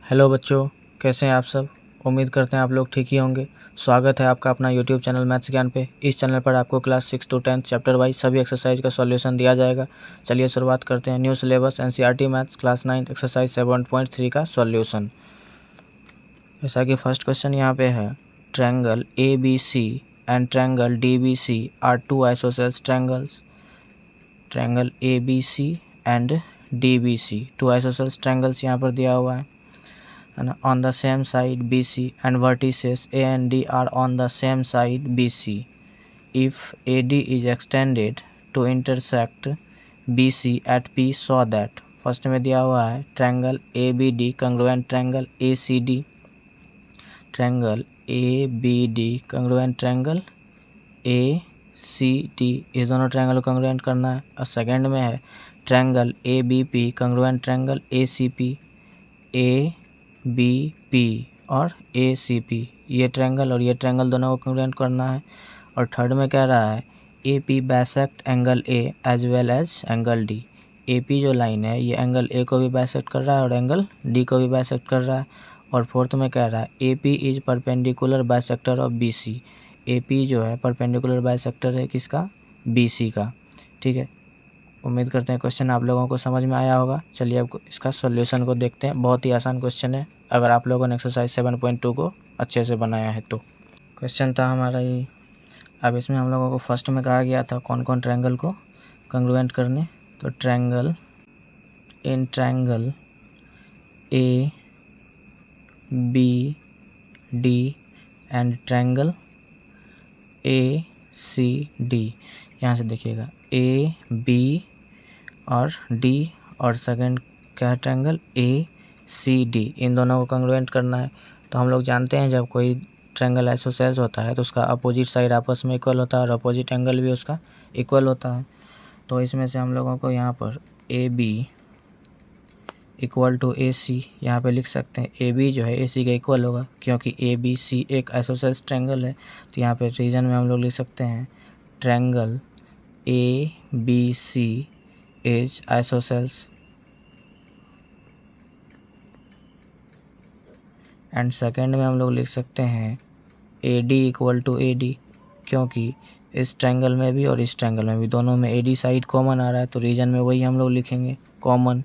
Hello बच्चों, कैसे हैं आप सब। उम्मीद करते हैं आप लोग ठीक ही होंगे। स्वागत है आपका अपना यूट्यूब चैनल मैथ्स ज्ञान पे। इस चैनल पर आपको क्लास 6 to 10 चैप्टर वाइज सभी एक्सरसाइज का सॉल्यूशन दिया जाएगा। चलिए शुरुआत करते हैं। New syllabus NCERT maths class 9 exercise 7.3 का सॉल्यूशन। जैसा कि फर्स्ट क्वेश्चन यहाँ पे है, triangle ABC and triangle DBC are two isosceles triangles. Triangle ABC and DBC two isosceles triangles यहाँ पर दिया हुआ है ना। On the same side BC and vertices A and D are on the same side BC. If AD is extended to intersect BC at P, so that first में दिया हुआ है triangle ABD congruent triangle ACD, triangle ABD congruent triangle ACD, इस दोनों triangle को congruent करना है। और सेकंड में है triangle ABP congruent triangle ACP, ABP और ACP, ये ट्रायंगल और ये ट्रायंगल दोनों को कंग्रुएंट करना है। और थर्ड में कह रहा है AP bisect angle A as well as angle D। AP जो लाइन है ये एंगल A को भी बाइसेक्ट कर रहा है और एंगल D को भी बाइसेक्ट कर रहा है। और फोर्थ में कह रहा है AP is perpendicular bisector of BC। AP जो है परपेंडिकुलर बाइसेक्टर है किसका, BC का। ठीक है, उम्मीद करते हैं क्वेश्चन आप लोगों को समझ में आया होगा। चलिए अब इसका सॉल्यूशन को देखते हैं। बहुत ही आसान क्वेश्चन है अगर आप लोगों ने एक्सरसाइज 7.2 को अच्छे से बनाया है तो। क्वेश्चन था हमारा ये। अब इसमें हम लोगों को फर्स्ट में कहा गया था कौन कौन ट्रायंगल को कंग्रुएंट करने, तो triangle in triangle ABD and triangle ACD। यहाँ से देखिएगा AB और D और सेकंड क्या है ट्रायंगल ACD, इन दोनों को कंग्रुएंट करना है। तो हम लोग जानते हैं जब कोई ट्रायंगल आइसोसेल्स होता है तो उसका अपोजिट साइड आपस में इक्वल होता है और अपोजिट एंगल भी उसका इक्वल होता है। तो इसमें से हम लोगों को यहाँ पर AB इक्वल टू AC यहाँ पे लिख सकते हैं। AB जो है AC का इक्वल होगा क्योंकि ABC एक आइसोसेल्स ट्रायंगल है। तो यहाँ पे रीजन में हम लोग लिख सकते हैं triangle ABC is isosceles and second में हम लोग लिख सकते हैं AD इक्वल टू AD क्योंकि इस ट्रायंगल में भी और इस ट्रायंगल में भी दोनों में AD साइड कॉमन आ रहा है तो रीजन में वही हम लोग लिखेंगे कॉमन।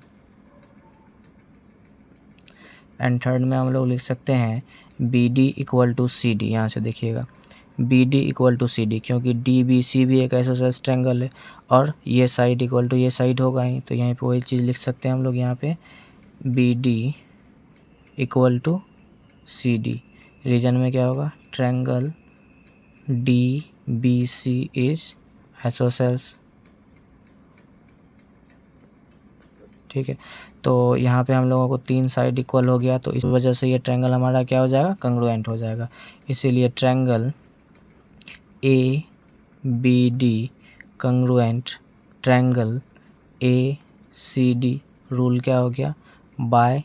एंड थर्ड में हम लोग लिख सकते हैं BD इक्वल टू CD। यहाँ से देखिएगा BD इक्वल टू CD क्योंकि DBC भी एक आइसोसेल्स ट्रायंगल है और ये साइड इक्वल टू ये साइड होगा ही, तो यहीं पे वही चीज़ लिख सकते हैं हम लोग यहाँ पे BD equal to CD। Reason में क्या होगा ट्रायंगल DBC इज आइसोसेल्स। ठीक है, तो यहाँ पे हम लोगों को तीन साइड इक्वल हो गया तो इस वजह से ये ट्रायंगल हमारा क्या हो जाएगा, कंग्रुएंट हो जाएगा। इसीलिए triangle ABD congruent triangle ACD, rule क्या हो गया, बाय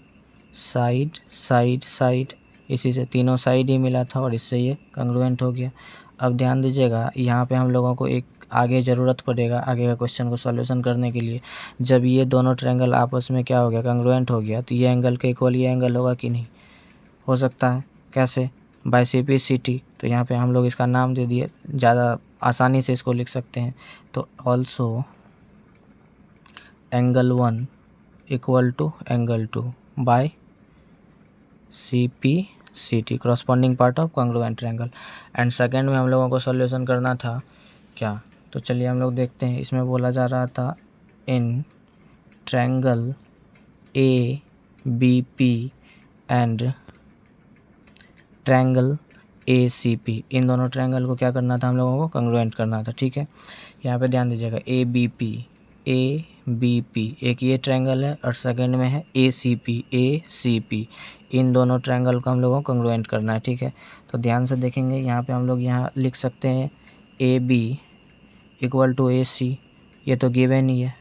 साइड साइड साइड, इसी से तीनों साइड ही मिला था और इससे ये कंग्रुएंट हो गया। अब ध्यान दीजिएगा यहाँ पे हम लोगों को एक आगे ज़रूरत पड़ेगा आगे का क्वेश्चन को सॉल्यूशन करने के लिए। जब ये दोनों ट्रायंगल आपस में क्या हो गया, कंग्रुएंट हो गया, तो ये एंगल के इक्वल ये एंगल होगा कि नहीं, हो सकता है। कैसे, बाय CPCT। तो यहाँ पे हम लोग इसका नाम दे दिए, ज़्यादा आसानी से इसको लिख सकते हैं। तो also angle 1 equal to angle 2 by CPCT corresponding part of congruent triangle. And second में हम लोगों को सॉल्यूशन करना था क्या, तो चलिए हम लोग देखते हैं। इसमें बोला जा रहा था in triangle ABP and triangle ACP, इन दोनों ट्रायंगल को क्या करना था, हम लोगों को कंग्रुएंट करना था। ठीक है, यहाँ पे ध्यान दीजिएगा ABP एक ये ट्रायंगल है और सेकंड में है ACP, इन दोनों ट्रायंगल को हम लोगों को कंग्रुएंट करना है। ठीक है, तो ध्यान से देखेंगे यहाँ पे हम लोग यहाँ लिख सकते हैं AB इक्वल टू AC, ये तो गिवन ही है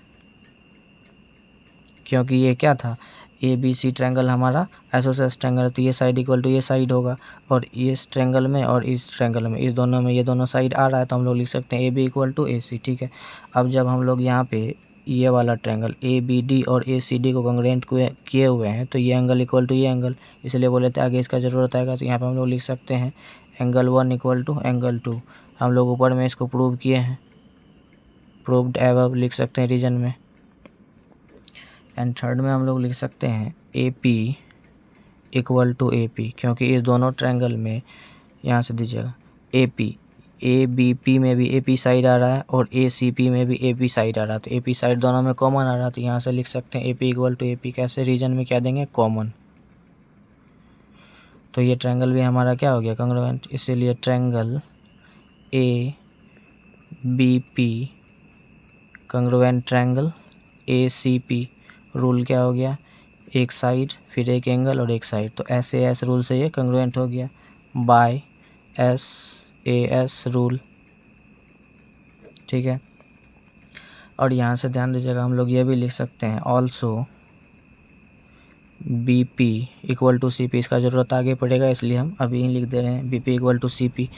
क्योंकि ये क्या था, ABC ट्रायंगल हमारा आइसोसेल्स ट्रायंगल, तो ये साइड इक्वल टू ये साइड होगा और इस ट्रायंगल में और इस ट्रायंगल में इस दोनों में ये दोनों साइड आ रहा है तो हम लोग लिख सकते हैं AB इक्वल टू AC। ठीक है, अब जब हम लोग यहाँ पे ये वाला ट्रायंगल ABD और ACD को कंग्रुएंट किए हुए हैं तो ये एंगल इक्वल टू ये एंगल, इसलिए बोले थे आगे इसका ज़रूरत आएगा। तो यहाँ पे हम लोग लिख सकते हैं एंगल 1 इक्वल टू एंगल 2। हम लोग ऊपर में इसको प्रूव किए हैं, प्रूव्ड एबव लिख सकते हैं रीजन में। एंड थर्ड में हम लोग लिख सकते हैं AP इक्वल टू AP, क्योंकि इस दोनों ट्रायंगल में यहाँ से दीजिएगा AP ABP में भी AP साइड आ रहा है और ACP में भी AP साइड आ रहा है, तो AP साइड दोनों में कॉमन आ रहा है, तो यहाँ से लिख सकते हैं AP इक्वल टू AP। कैसे? रीजन में क्या देंगे? कॉमन। तो ये ट्रायंगल भी हमारा क्या हो गया? कंग्रुएंट। इसीलिए triangle ABP congruent triangle ACP। Rule क्या हो गया? एक साइड फिर एक एंगल और एक साइड, तो SAS रूल से ये कंग्रुएंट हो गया बाय SAS रूल। ठीक है, और यहाँ से ध्यान दीजिएगा हम लोग ये भी लिख सकते हैं also BP equal to CP। इसका ज़रूरत आगे पड़ेगा इसलिए हम अभी ही लिख दे रहे हैं BP इक्वल टू CP।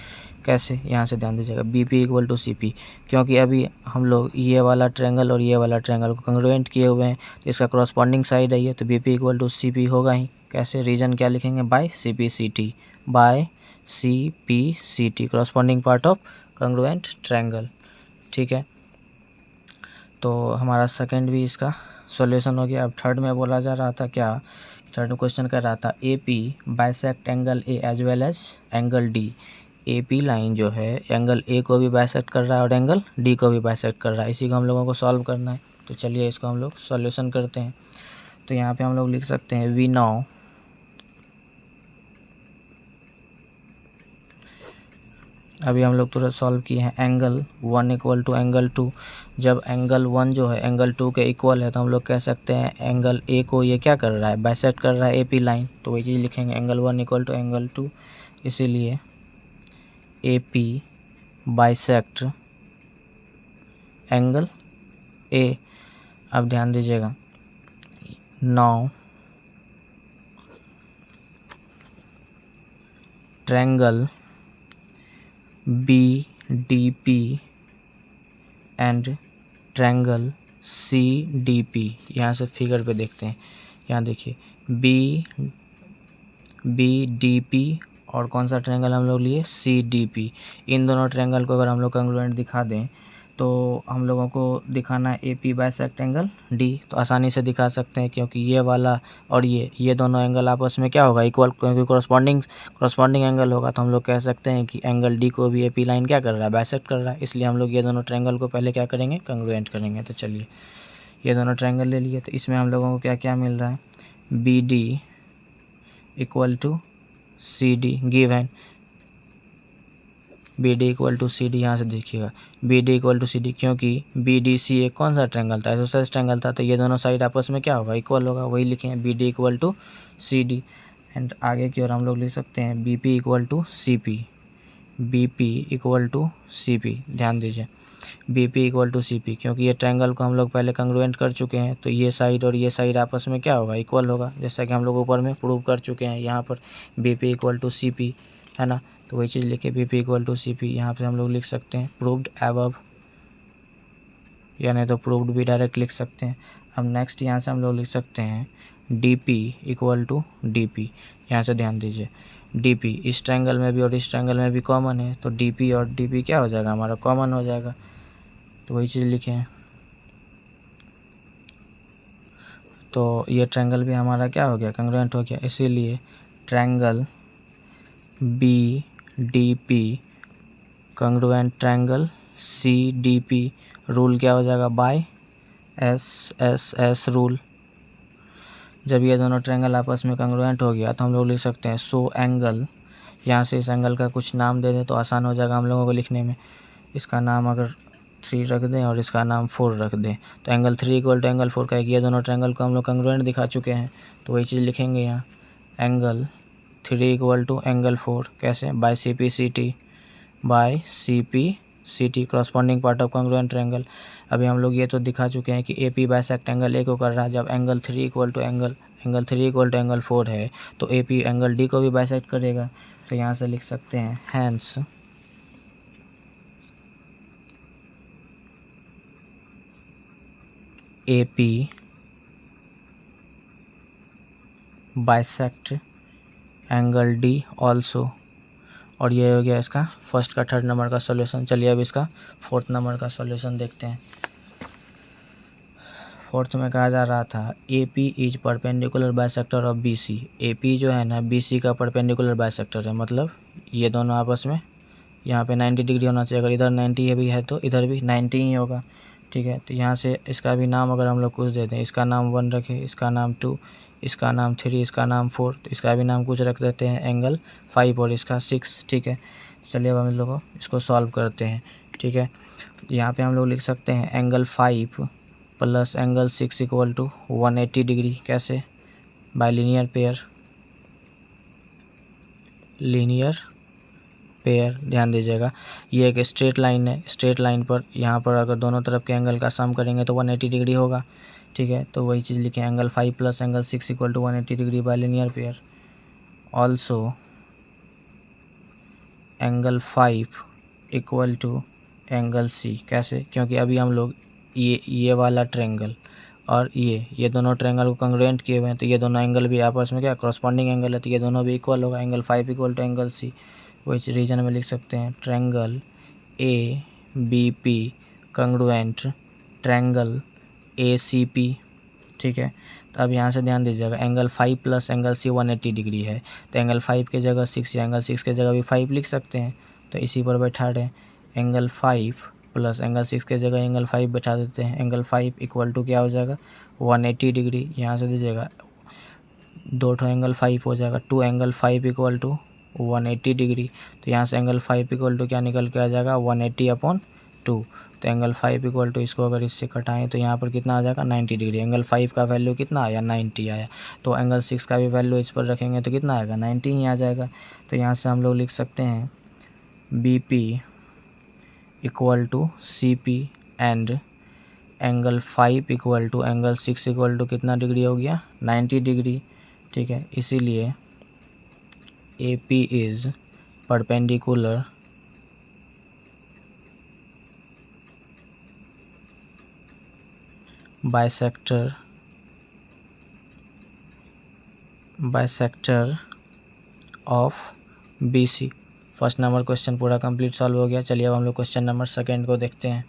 कैसे? यहाँ से ध्यान दीजिएगा BP इक्वल टू CP, क्योंकि अभी हम लोग ये वाला ट्रायंगल और ये वाला ट्रायंगल को कंग्रुएंट किए हुए हैं, तो इसका करस्पॉन्डिंग साइड है ये, तो BP इक्वल टू CP होगा ही। कैसे? रीजन क्या लिखेंगे? By CPCT, by CPCT, corresponding part of congruent triangle. ठीक है, तो हमारा सेकंड भी इसका सॉल्यूशन हो गया। अब थर्ड में बोला जा रहा था क्या? थर्ड में क्वेश्चन कर रहा था AP bisect angle A as well as angle D। AP line जो है एंगल A को भी बाइसेक्ट कर रहा है और एंगल D को भी बाइसेक्ट कर रहा है, इसी को हम लोगों को सॉल्व करना है। तो चलिए इसको हम लोग सॉल्यूशन करते हैं। तो यहाँ पे हम लोग लिख सकते हैं वी नाउ अभी हम लोग तुरंत सॉल्व किए हैं एंगल 1 इक्वल टू एंगल 2। जब एंगल 1 जो है एंगल 2 के इक्वल है तो हम लोग कह सकते हैं एंगल A को ये क्या कर रहा है? बाइसेक्ट कर रहा है AP लाइन, तो वही चीज़ लिखेंगे एंगल 1 इक्वल टू एंगल 2। इसीलिए AP बाइसेक्ट एंगल A। अब ध्यान दीजिएगा, now triangle BDP and triangle CDP। यहाँ से फिगर पे देखते हैं, यहाँ देखिए BDP और कौन सा ट्रायंगल हम लोग लिए? CDP। इन दोनों ट्रायंगल को अगर हम लोग कंग्रुएंट दिखा दें तो हम लोगों को दिखाना है AP बाइसेक्ट एंगल D, तो आसानी से दिखा सकते हैं, क्योंकि ये वाला और ये दोनों एंगल आपस में क्या होगा? इक्वल, क्योंकि करस्पॉन्डिंग एंगल होगा, तो हम लोग कह सकते हैं कि एंगल D को भी AP लाइन क्या कर रहा है? बाइसेक्ट कर रहा है। इसलिए हम लोग ये दोनों ट्रायंगल को पहले क्या करेंगे? कंग्रुएंट करेंगे। तो चलिए ये दोनों ट्रायंगल ले लिए, तो इसमें हम लोगों को क्या क्या मिल रहा है? BD equal to CD given, BD equal to CD। यहाँ से देखिएगा BD इक्वल टू CD, क्योंकि BDC एक कौन सा ट्रायंगल था? आइसोसेलेस ट्रायंगल था, तो ये दोनों साइड आपस में क्या होगा? इक्वल होगा, वही लिखेंगे BD equal to CD। And आगे की ओर हम लोग लिख सकते हैं BP equal to CP, BP equal to CP। ध्यान दीजिए BP इक्वल टू CP, क्योंकि ये ट्रायंगल को हम लोग पहले कंग्रुएंट कर चुके हैं, तो ये साइड और ये साइड आपस में क्या होगा? इक्वल होगा, जैसा कि हम लोग ऊपर में प्रूव कर चुके हैं। यहाँ पर BP इक्वल टू CP है ना, तो वही चीज़ लिखे BP इक्वल टू CP। यहाँ पे हम लोग लिख सकते हैं प्रूव्ड एबव, या नहीं तो प्रूव्ड भी डायरेक्ट लिख सकते हैं। अब नेक्स्ट यहाँ से हम लोग लिख सकते हैं DP इक्वल टू DP। यहाँ से ध्यान दीजिए DP इस ट्रायंगल में भी और इस ट्रायंगल में भी कॉमन है, तो DP और DP क्या हो जाएगा? हमारा कॉमन हो जाएगा, तो वही चीज़ लिखे हैं। तो ये ट्रायंगल भी हमारा क्या हो गया? कंग्रुएंट हो गया। इसीलिए triangle BDP congruent triangle CDP। Rule क्या हो जाएगा? By SSS rule. जब ये दोनों ट्रायंगल आपस में कंग्रुएंट हो गया तो हम लोग लिख सकते हैं सो एंगल, यहाँ से इस एंगल का कुछ नाम दे दें तो आसान हो जाएगा हम लोगों को लिखने में। इसका नाम अगर 3 रख दें और इसका नाम 4 रख दें, तो एंगल 3 इक्वल टू एंगल 4 का ये दोनों ट्रायंगल को हम लोग कंग्रुएंट दिखा चुके हैं, तो वही चीज़ लिखेंगे यहाँ एंगल 3 इक्वल टू एंगल 4। कैसे? By CPCT, by CPCT, corresponding part of congruent triangle. अभी हम लोग ये तो दिखा चुके हैं कि AP बाइसेक्ट एंगल A को कर रहा है। जब एंगल 3 इक्वल टू एंगल 4 है तो AP एंगल D को भी बाइसेक्ट करेगा, तो यहाँ से लिख सकते हैं hence AP bisect angle D also. और ये हो गया इसका फर्स्ट का थर्ड नंबर का सॉल्यूशन। चलिए अब इसका फोर्थ नंबर का सॉल्यूशन देखते हैं। फोर्थ में कहा जा रहा था AP is perpendicular bisector of BC। AP जो है ना BC का परपेंडिकुलर बाइसेक्टर है, मतलब ये दोनों आपस में यहाँ पे 90 डिग्री होना चाहिए। अगर इधर 90 भी है तो इधर भी 90 ही होगा, ठीक है। तो यहाँ से इसका भी नाम अगर हम लोग कुछ देते हैं, इसका नाम 1 रखें, इसका नाम 2, इसका नाम 3, इसका नाम 4, तो इसका भी नाम कुछ रख देते हैं एंगल 5 और इसका 6, ठीक है। चलिए अब हम लोग इसको सॉल्व करते हैं, ठीक है। यहाँ पे हम लोग लिख सकते हैं angle 5 plus angle 6 equal to 180 degree. कैसे? By linear pair. ध्यान दीजिएगा ये एक स्ट्रेट लाइन है, स्ट्रेट लाइन पर यहाँ पर अगर दोनों तरफ के एंगल का सम करेंगे तो 180 डिग्री होगा, ठीक है। तो वही चीज़ लिखें, angle 5 plus angle 6 equal to 180 degree by linear pair. Also angle 5 equal to angle C। कैसे? क्योंकि अभी हम लोग ये वाला ट्रायंगल और ये दोनों ट्रायंगल को कंग्रुएंट किए हुए हैं, तो ये दोनों एंगल भी आपस में क्या कॉरस्पॉन्डिंग एंगल है, तो ये दोनों भी इक्वल होगा। Angle 5 equal to angle C। वही रीजन में लिख सकते हैं triangle ABP congruent triangle ACP, ठीक है। तो अब यहाँ से ध्यान दीजिएगा angle 5 plus angle C 180 degree है, तो एंगल 5 के जगह 6 या एंगल 6 के जगह भी 5 लिख सकते हैं, तो इसी पर बैठा रहे। एंगल 5 प्लस एंगल 6 के जगह एंगल 5 बैठा देते हैं। एंगल 5 इक्वल टू क्या हो जाएगा 180 डिग्री। यहाँ से दीजिएगा 2 एंगल 5 हो जाएगा, 2 एंगल 5 इक्वल टू 180 डिग्री। तो यहाँ से एंगल 5 इक्वल टू क्या निकल के आ जाएगा 180/2। तो एंगल 5 इक्वल टू इसको अगर इससे कटाएं तो यहाँ पर कितना आ जाएगा 90 डिग्री। एंगल 5 का वैल्यू कितना आया 90 आया, तो एंगल 6 का भी वैल्यू इस पर रखेंगे तो कितना आएगा 90 ही आ जाएगा। तो यहाँ से हम लोग लिख सकते हैं BP equal to CP and angle 5 equal to angle 6 equal to कितना डिग्री हो गया 90 डिग्री, ठीक है। इसीलिए AP is perpendicular bisector of BC। First number question पूरा कंप्लीट सॉल्व हो गया। चलिए अब हम लोग क्वेश्चन नंबर सेकेंड को देखते हैं।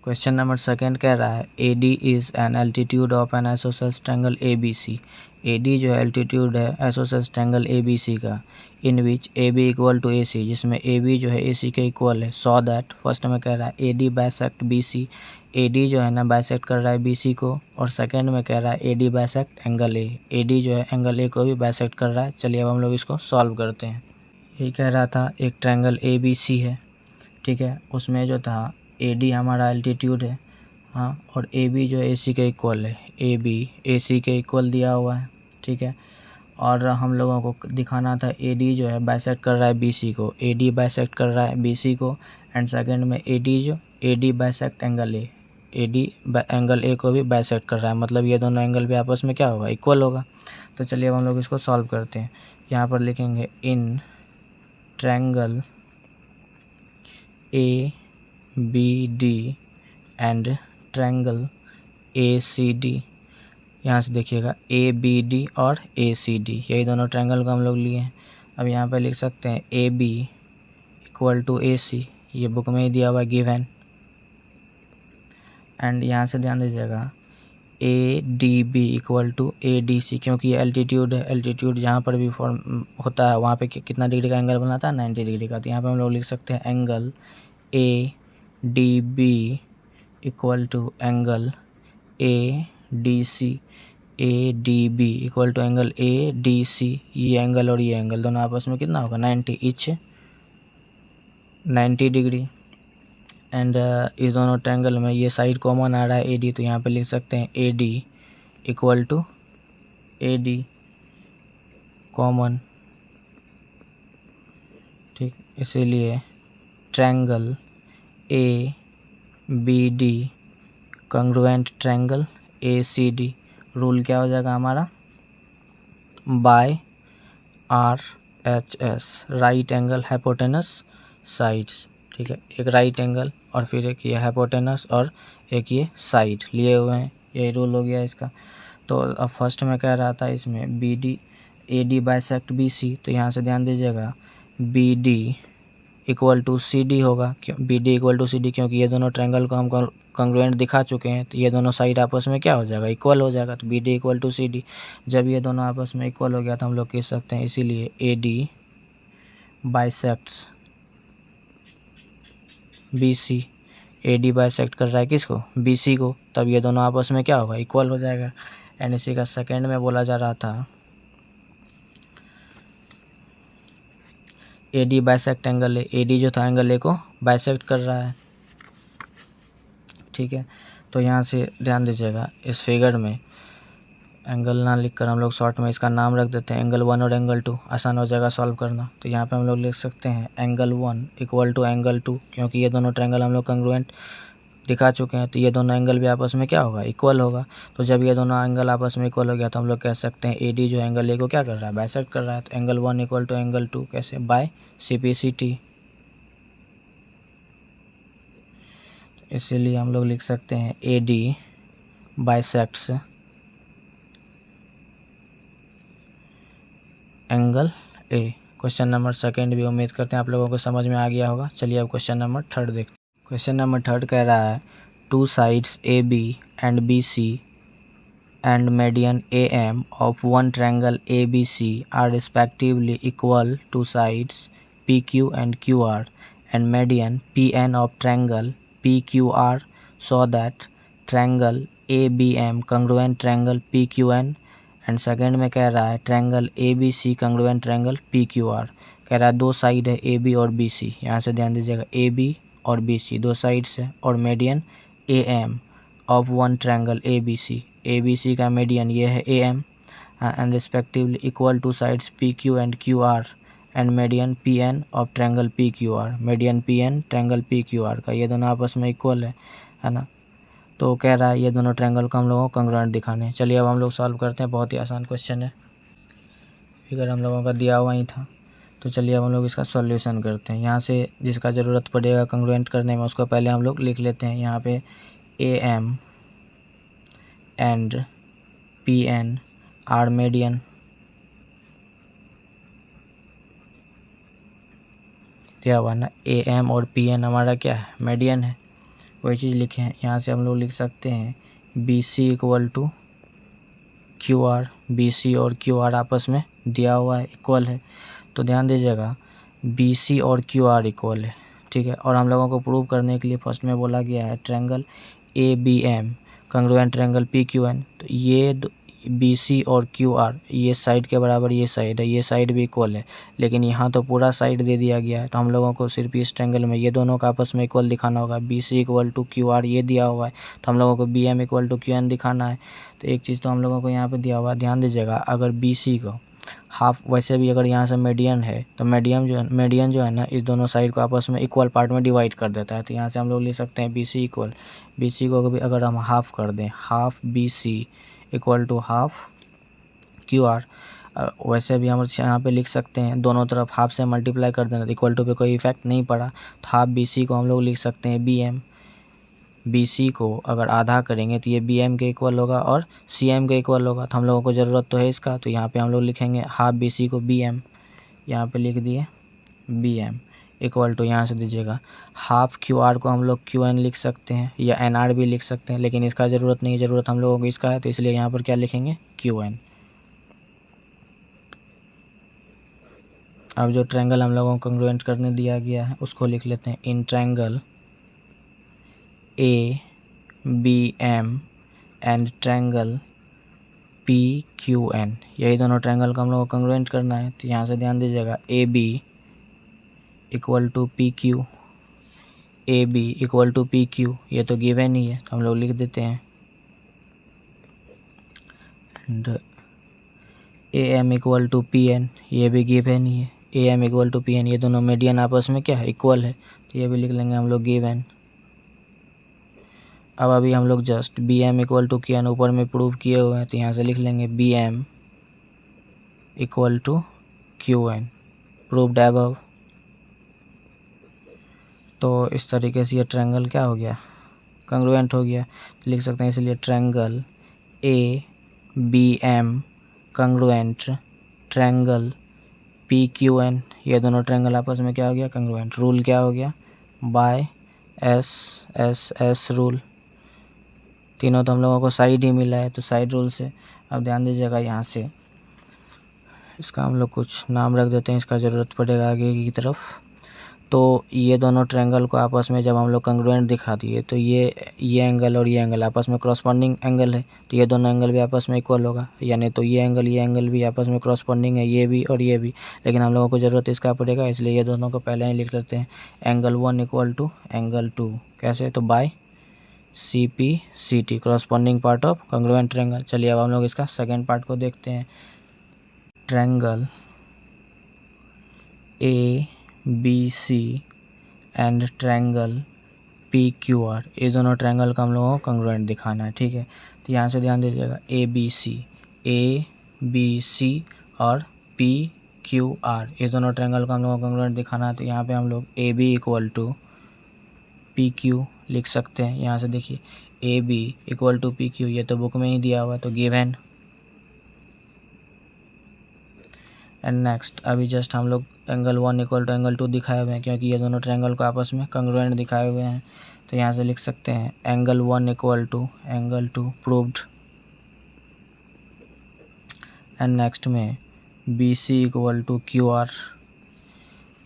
क्वेश्चन नंबर सेकेंड कह रहा है AD is an altitude of N isosceles triangle ABC। AD जो है एल्टीट्यूड है आइसोसेलेस ट्रायंगल ABC का, इन विच AB इक्वल टू AC, जिसमें AB जो है AC के इक्वल है। सो दैट फर्स्ट में कह रहा है AD बाइसेक्ट BC। AD जो है ना बाइसेक्ट कर रहा है BC को, और सेकेंड में कह रहा है AD bisect angle A। AD जो है एंगल A को भी बाइसेक्ट कर रहा है। चलिए अब हम लोग इसको सॉल्व करते हैं। यही कह रहा था एक ट्रायंगल ABC है, ठीक है। उसमें जो था AD हमारा एल्टीट्यूड है, हाँ, और AB जो है AC के इक्वल है। AB AC के इक्वल दिया हुआ है, ठीक है। और हम लोगों को दिखाना था AD जो है बाइसेक्ट कर रहा है BC को, AD बाइसेक्ट कर रहा है BC को, एंड सेकंड में AD bisect angle A, AD angle A को भी बाइसेक्ट कर रहा है, मतलब ये दोनों एंगल भी आपस में क्या होगा इक्वल होगा। तो चलिए अब हम लोग इसको सॉल्व करते हैं। यहाँ पर लिखेंगे in triangle ABD and triangle ACD। यहाँ से देखिएगा ABD और ACD यही दोनों ट्रायंगल को हम लोग लिए हैं। अब यहाँ पे लिख सकते हैं AB इक्वल टू AC, ये बुक में ही दिया हुआ गिवन। एंड यहाँ से ध्यान दीजिएगा ADB इक्वल टू ADC, क्योंकि ये एल्टीट्यूड है। एल्टीट्यूड जहाँ पर भी फॉर्म होता है वहाँ पे कितना डिग्री का एंगल बनाता है 90 डिग्री का। तो यहाँ पे हम लोग लिख सकते हैं angle ADB equal to angle ADC। ADB equal to angle ADC, ये एंगल और ये एंगल दोनों आपस में कितना होगा 90 ईच 90 डिग्री। एंड इस दोनों ट्रायंगल में ये साइड कॉमन आ रहा है AD, तो यहाँ पे लिख सकते हैं AD equal to AD common, ठीक। इसीलिए triangle ABD congruent triangle ACD। Rule क्या हो जाएगा हमारा by RHS, right angle hypotenuse sides, ठीक है। एक राइट एंगल और फिर एक ये हाइपोटेनस और एक ये साइड लिए हुए हैं, यही रूल हो गया इसका। तो अब फर्स्ट में कह रहा था इसमें B D A D bisect B C, तो यहाँ से ध्यान दीजिएगा B D equal to C D होगा। क्यों B D equal to C D? क्योंकि ये दोनों ट्रायंगल को हम कॉन्ग्रुएंट दिखा चुके हैं, तो ये दोनों साइड आपस में क्या हो जाएगा, इक्वल हो जाएगा। तो B D equal to C D, जब ये दोनों आपस में इक्वल हो गया तो हम लोग कह सकते हैं इसीलिए A D bisects B C. A D bisect कर रहा है किसको, बी सी को, तब ये दोनों आपस में क्या होगा, इक्वल हो जाएगा। एंड इसी का सेकेंड में बोला जा रहा था ए D bisect angle A, A D जो था एंगल ए को बाइसेक्ट कर रहा है, ठीक है। तो यहाँ से ध्यान दीजिएगा इस फिगर में एंगल ना लिखकर हम लोग शॉर्ट में इसका नाम रख देते हैं एंगल 1 और एंगल 2, आसान हो जाएगा सॉल्व करना। तो यहाँ पे हम लोग लिख सकते हैं एंगल 1 इक्वल टू एंगल 2, क्योंकि ये दोनों ट्रायंगल हम लोग कॉन्ग्रुएंट दिखा चुके हैं, तो ये दोनों एंगल भी आपस में क्या होगा, इक्वल होगा। तो जब ये दोनों एंगल आपस में इक्वल हो गया तो हम लोग कह सकते हैं ए डी जो एंगल ए को क्या कर रहा है, बाइसेक्ट कर रहा है। तो एंगल 1 इक्वल टू एंगल 2 कैसे, by C P C T. इसीलिए हम लोग लिख सकते हैं A D bisects angle A. Question number second भी उम्मीद करते हैं आप लोगों को समझ में आ गया होगा। चलिए अब क्वेश्चन नंबर थर्ड देखते हैं। क्वेश्चन नंबर थर्ड कह रहा है to sides A B and B C and median A M of one triangle A B C are respectively equal to sides P Q and Q R and median P N of triangle P Q R so that triangle A B M congruent triangle P Q N. And second में कह रहा है triangle A B C congruent triangle P Q R. कह रहा है दो side है A B और बी सी, यहाँ से ध्यान दीजिएगा ए बी और बी सी दो साइड्स है, और median A M of one triangle A B C का मीडियन ये है A M and respectively equal to sides P Q and Q R and median P N of triangle P Q R. Median P N triangle P Q R का ये दोनों आपस में equal है ना। तो कह रहा है ये दोनों ट्रायंगल को हम लोगों को कॉन्ग्रुएंट दिखाने हैं। चलिए अब हम लोग सॉल्व करते हैं, बहुत ही आसान क्वेश्चन है, फिगर हम लोगों का दिया हुआ ही था। तो चलिए अब हम लोग इसका सॉल्यूशन करते हैं। यहाँ से जिसका ज़रूरत पड़ेगा कॉन्ग्रुएंट करने में उसको पहले हम लोग लिख लेते हैं। यहाँ पे A M and P N are median, दिया हुआ ना, ए एम और पी एन हमारा क्या है, मीडियन है, वही चीज़ लिखे हैं। यहाँ से हम लोग लिख सकते हैं B C equal to Q R, B C और क्यू आर आपस में दिया हुआ है, इक्वल है। तो ध्यान दीजिएगा बी सी और क्यू आर इक्वल है, ठीक है। और हम लोगों को प्रूव करने के लिए फर्स्ट में बोला गया है triangle A B M congruent triangle P Q N. तो ये बी सी और क्यू आर ये साइड के बराबर ये साइड है, ये साइड भी इक्वल है, लेकिन यहाँ तो पूरा साइड दे दिया गया है। तो हम लोगों को सिर्फ इस ट्रायंगल में ये दोनों का आपस में इक्वल दिखाना होगा। B C equal to Q R ये दिया हुआ है, तो हम लोगों को B M equal to Q N दिखाना है। तो एक चीज़ तो हम लोगों को यहाँ पे दिया हुआ है, ध्यान दीजिएगा अगर बी सी को हाफ, वैसे भी अगर यहाँ से मीडियन है तो मीडियन जो है ना इस दोनों साइड को आपस में इक्वल पार्ट में डिवाइड कर देता है। तो यहाँ से हम लोग लिख सकते हैं B C equal, B C को अगर हम हाफ कर दें, half B C equal to half Q R. वैसे भी हम यहाँ पे लिख सकते हैं दोनों तरफ हाफ से मल्टीप्लाई कर देना, इक्वल टू पे कोई इफेक्ट नहीं पड़ा। तो हाफ बी सी को हम लोग लिख सकते हैं बी एम, बी सी को अगर आधा करेंगे तो ये बी एम के इक्वल होगा और सी एम के इक्वल होगा। तो हम लोगों को ज़रूरत तो है इसका, तो यहाँ पे हम लोग लिखेंगे हाफ बी सी को बी एम, यहाँ पे लिख दिए बी एम इक्वल टू, यहाँ से दीजिएगा हाफ क्यू आर को हम लोग क्यू एन लिख सकते हैं या एन आर भी लिख सकते हैं, लेकिन इसका ज़रूरत नहीं, ज़रूरत हम लोगों को इसका है, तो इसलिए यहाँ पर क्या लिखेंगे क्यू एन। अब जो ट्रायंगल हम लोगों को कॉन्ग्रुएंट करने दिया गया है उसको लिख लेते हैं in triangle A B M and triangle P Q N, यही दोनों ट्रायंगल को हम लोगों को कॉन्ग्रुएंट करना है। तो यहाँ से ध्यान दीजिएगा A B equal to P Q, A B equal to P Q ये तो गिवन ही है, तो हम लोग लिख देते हैं। And A M equal to P N ये भी गिवन ही है, A M equal to P N ये दोनों मीडियन आपस में क्या है, इक्वल है, तो ये भी लिख लेंगे हम लोग गिवन। अब अभी हम लोग just B M equal to Q N ऊपर में प्रूव किए हुए हैं, तो यहाँ से लिख लेंगे B M equal to Q N, proved above. तो इस तरीके से ये ट्रायंगल क्या हो गया, कंग्रुएंट हो गया, तो लिख सकते हैं इसलिए triangle A B M congruent triangle P Q N, ये दोनों ट्रायंगल आपस में क्या हो गया, कंग्रुएंट। रूल क्या हो गया, by S S S rule, तीनों तो हम लोगों को साइड ही मिला है तो साइड रूल से। अब ध्यान दीजिएगा यहाँ से इसका हम लोग कुछ नाम रख देते हैं, इसका ज़रूरत पड़ेगा आगे की तरफ। तो ये दोनों ट्रायंगल को आपस में जब हम लोग कंग्रुएंट दिखा दिए तो ये एंगल और ये एंगल आपस में क्रॉसपॉन्डिंग एंगल है, तो ये दोनों एंगल भी आपस में इक्वल होगा, यानी तो ये एंगल भी आपस में क्रॉसपॉन्डिंग है, ये भी और ये भी। लेकिन हम लोगों को ज़रूरत इसका पड़ेगा, इसलिए ये दोनों को पहले ही लिख लेते हैं, एंगल 1 इक्वल टू एंगल 2, कैसे, तो by C P C T, corresponding part of congruent triangle. चलिए अब हम लोग इसका सेकेंड पार्ट को देखते हैं, triangle A B C and triangle P Q R, ये दोनों ट्रायंगल का हम लोगों को कंग्रुएंट दिखाना है, ठीक है। तो यहाँ से ध्यान दीजिएगा, ए बी सी और पी क्यू आर, ये दोनों ट्रायंगल का हम लोगों को कंग्रुएंट दिखाना है। तो यहाँ पे हम लोग A B equal to P Q लिख सकते हैं। यहाँ से देखिए A B equal to P Q, ये तो बुक में ही दिया हुआ है, तो गिवन। एंड नेक्स्ट अभी जस्ट हम लोग एंगल 1 इक्वल टू एंगल 2 दिखाए हुए हैं, क्योंकि ये दोनों ट्रायंगल को आपस में कंग्रुएंट दिखाए हुए हैं। तो यहाँ से लिख सकते हैं angle 1 equal to angle 2 proved. And next में B C equal to Q R,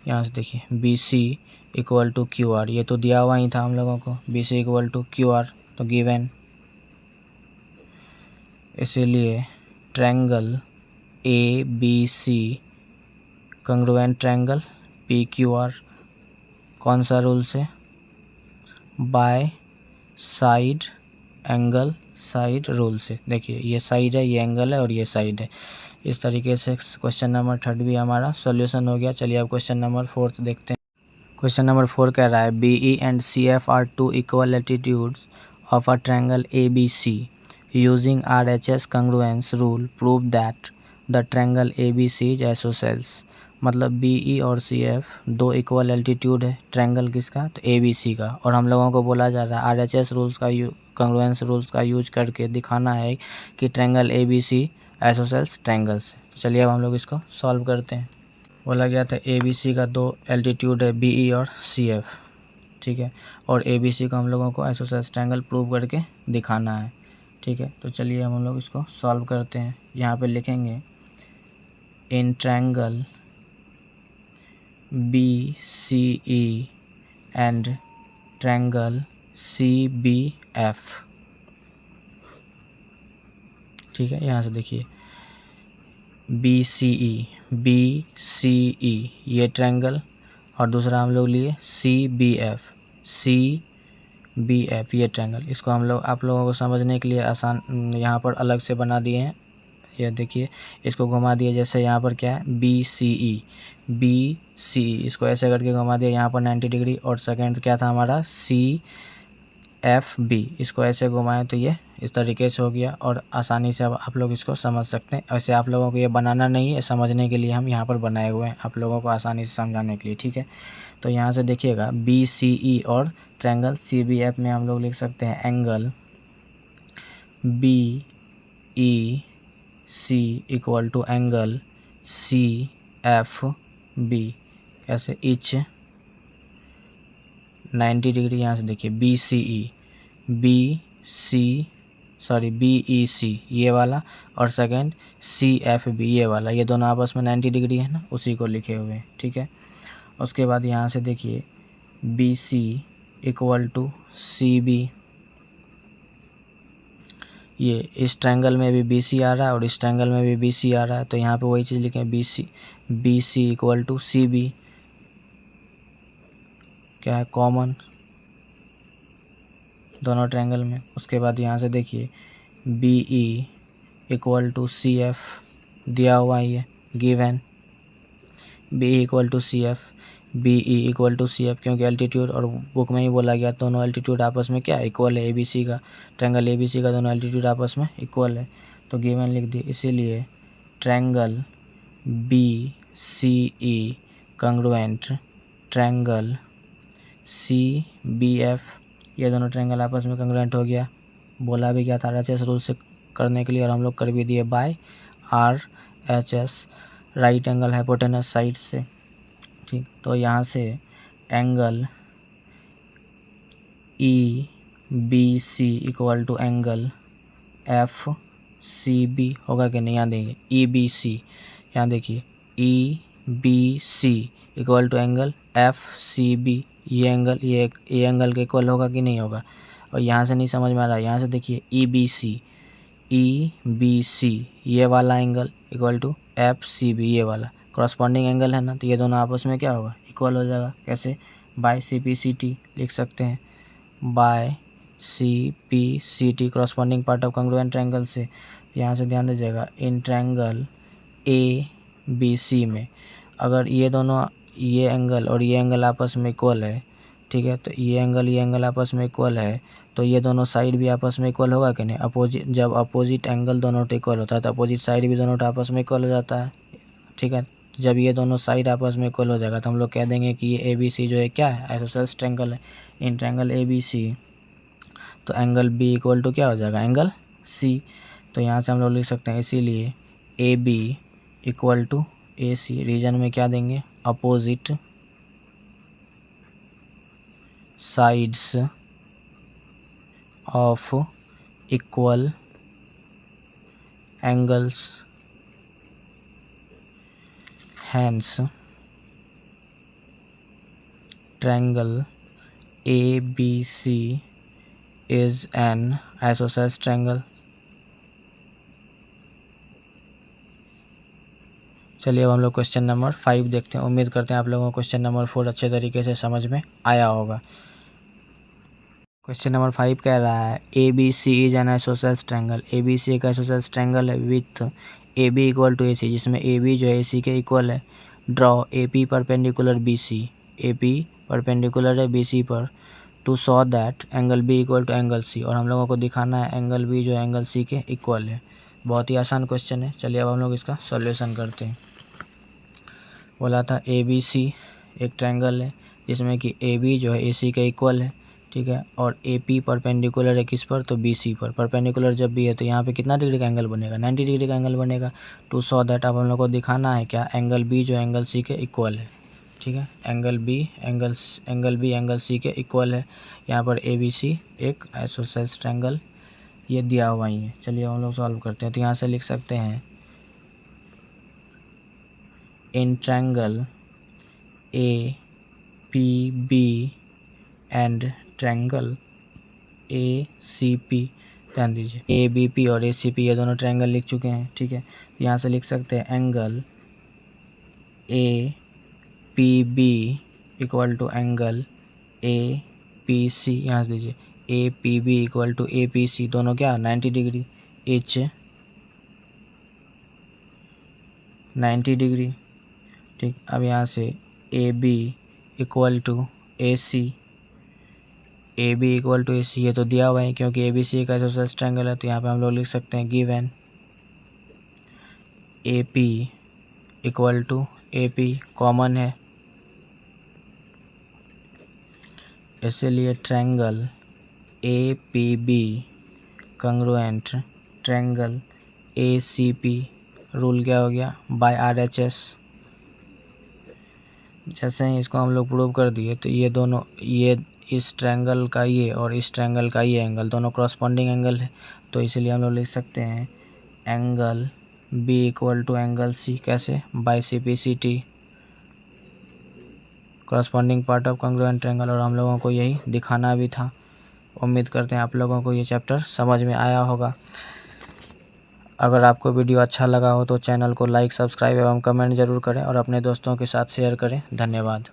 यहाँ से देखिए B C equal to Q R, ये तो दिया हुआ ही था हम लोगों को, B C equal to Q R तो गिवन। इसीलिए triangle A B C congruent triangle P Q R, कौन सा रूल से, by side angle side rule से। देखिए ये साइड है, ये एंगल है और ये साइड है। इस तरीके से क्वेश्चन नंबर 3 भी हमारा सॉल्यूशन हो गया। चलिए अब क्वेश्चन नंबर 4 देखते हैं। क्वेश्चन नंबर 4 कह रहा है, B E and C F are two equal altitudes of a triangle A B C using R H S congruence rule prove that the triangle A B C is isosceles. मतलब B E और C F दो equal altitude है triangle किसका, तो ए B C का, और हम लोगों को बोला जा रहा है आर एच एस रूल्स का कंग्रुएंस रूल्स का यूज करके दिखाना है कि triangle A B C isosceles triangle से। तो चलिए अब हम लोग इसको सॉल्व करते हैं। बोला गया था ए बी सी का दो एल्टीट्यूड है बी ई और सी एफ, ठीक है, और ए बी सी को हम लोगों को आइसोसेल्स ट्रायंगल प्रूव करके दिखाना है, ठीक है। तो चलिए हम लोग इसको सॉल्व करते हैं। यहाँ पे लिखेंगे in triangle B C E and triangle C B F, ठीक है। यहाँ से देखिए बी सी ई ये ट्रायंगल, और दूसरा हम लोग लिए सी बी एफ ये ट्रायंगल। इसको हम लोग आप लोगों को समझने के लिए आसान यहाँ पर अलग से बना दिए हैं। ये देखिए इसको घुमा दिए, जैसे यहाँ पर क्या है बी सी ई, इसको ऐसे करके घुमा दिया यहाँ पर 90 डिग्री, और सेकंड क्या था हमारा सी एफ बी, इसको ऐसे घुमाएं तो ये इस तरीके से हो गया, और आसानी से अब आप लोग इसको समझ सकते हैं। ऐसे आप लोगों को ये बनाना नहीं है, समझने के लिए हम यहाँ पर बनाए हुए हैं आप लोगों को आसानी से समझाने के लिए, ठीक है। तो यहाँ से देखिएगा बी सी ई और ट्रायंगल सी बी एफ में हम लोग लिख सकते हैं angle B E C equal to angle C F B, कैसे इच 90 डिग्री। यहाँ से देखिए बी ई सी ये वाला, और सेकंड सी एफ बी ये वाला, ये दोनों आपस में 90 डिग्री है ना, उसी को लिखे हुए हैं, ठीक है। उसके बाद यहाँ से देखिए B C equal to C B, ये इस ट्रायंगल में भी बी सी आ रहा है और इस ट्रायंगल में भी बी सी आ रहा है, तो यहाँ पे वही चीज़ लिखें B C equal to C B, क्या है कॉमन दोनों ट्रायंगल में। उसके बाद यहाँ से देखिए B E equal to C F दिया हुआ ही है given, B E equal to C F, B E equal to C F, क्योंकि एल्टीट्यूड और बुक में ही बोला गया दोनों एल्टीट्यूड आपस में क्या इक्वल है, ए बी सी का ट्रायंगल ए बी सी का दोनों एल्टीट्यूड आपस में इक्वल है, तो गिवन लिख दिए। इसीलिए triangle B C E congruent triangle C B F ये दोनों ट्रायंगल आपस में कंग्रुएंट हो गया। बोला भी क्या था RHS रूल से करने के लिए, और हम लोग कर भी दिए by RHS, right angle hypotenuse side से। ठीक, तो यहाँ से angle EBC equal to angle FCB होगा कि नहीं, यहाँ देंगे EBC, यहाँ देखिए EBC equal to angle FCB, ये एंगल के इक्वल होगा कि नहीं होगा। और यहाँ से नहीं समझ में आ रहा है, यहाँ से देखिए EBC ये वाला एंगल इक्वल टू FCB, ये वाला कॉरस्पॉन्डिंग एंगल है ना, तो ये दोनों आपस में क्या होगा, इक्वल हो जाएगा। कैसे, बाय CPCT लिख सकते हैं, by CPCT corresponding part of congruent triangle से। यहाँ से ध्यान दीजिएगा, इन ट्रायंगल ABC में अगर ये दोनों, ये एंगल और ये एंगल आपस में इक्वल है, ठीक है, तो ये एंगल आपस में इक्वल है, तो ये दोनों साइड भी आपस में इक्वल होगा कि नहीं। अपोजिट, जब अपोजिट एंगल दोनों इक्वल होता है तो अपोजिट साइड भी दोनों आपस में इक्वल हो जाता है। ठीक है, जब ये दोनों साइड आपस में इक्वल हो जाएगा तो हम लोग कह देंगे कि ये ABC जो है क्या है, आइसोसेलेस ट्रायंगल है। इन ट्रायंगल ABC तो एंगल B इक्वल टू क्या हो जाएगा, एंगल C। तो यहाँ से हम लोग लिख सकते हैं, इसीलिए AB equal to AC, reason में क्या देंगे, opposite sides of equal angles, hence triangle ABC is an isosceles triangle. चलिए अब हम लोग क्वेश्चन नंबर 5 देखते हैं। उम्मीद करते हैं आप लोगों को क्वेश्चन नंबर 4 अच्छे तरीके से समझ में आया होगा। क्वेश्चन नंबर 5 कह रहा है ABC is an isosceles triangle. ABC एक आइसोसेलेस ट्रायंगल है with AB equal to AC, जिसमें AB जो है AC के इक्वल है। Draw AP perpendicular BC, AP perpendicular है BC पर, to so that angle B equal to angle C, और हम लोगों को दिखाना है एंगल B जो है एंगल C के इक्वल है। बहुत ही आसान क्वेश्चन है। चलिए अब हम लोग इसका सॉल्यूशन करते हैं। बोला था ABC एक ट्रायंगल है जिसमें कि AB जो है AC के इक्वल है, ठीक है, और AP परपेंडिकुलर है किस पर, तो BC पर। परपेंडिकुलर जब भी है तो यहाँ पे कितना डिग्री का एंगल बनेगा, 90 डिग्री का एंगल बनेगा। टू सो दैट, अब हम लोग को दिखाना है क्या, एंगल B जो एंगल C के इक्वल है। ठीक है, एंगल B एंगल C के इक्वल है। यहाँ पर ABC एक आइसोसेलेस ट्रायंगल ये दिया हुआ ही है। चलिए हम लोग सॉल्व करते हैं। तो यहाँ से लिख सकते हैं, in triangle APB and triangle ACP, ध्यान दीजिए ABP और ACP ये दोनों ट्रायंगल लिख चुके हैं। ठीक है, यहाँ से लिख सकते हैं angle APB equal to angle APC, यहाँ से दीजिए APB इक्वल टू APC, दोनों क्या 90 डिग्री, H 90 डिग्री। ठीक, अब यहाँ से AB equal to AC, AB equal to AC ये तो दिया हुआ है क्योंकि ABC एक आइसोसेलेस ट्रायंगल है। तो यहाँ पे हम लोग लिख सकते हैं given AP equal to AP common है, इसलिए triangle APB congruent triangle ACP, rule क्या हो गया, बाय RHS। जैसे ही इसको हम लोग प्रूव कर दिए तो ये दोनों, ये इस ट्रायंगल का ये और इस ट्रायंगल का ये एंगल दोनों कॉरस्पॉन्डिंग एंगल है। तो इसलिए हम लोग लिख सकते हैं angle B equal to angle C, कैसे, by CPCT corresponding part of congruent triangle, और हम लोगों को यही दिखाना भी था। उम्मीद करते हैं आप लोगों को ये चैप्टर समझ में आया होगा। अगर आपको वीडियो अच्छा लगा हो तो चैनल को लाइक, सब्सक्राइब एवं कमेंट जरूर करें और अपने दोस्तों के साथ शेयर करें। धन्यवाद।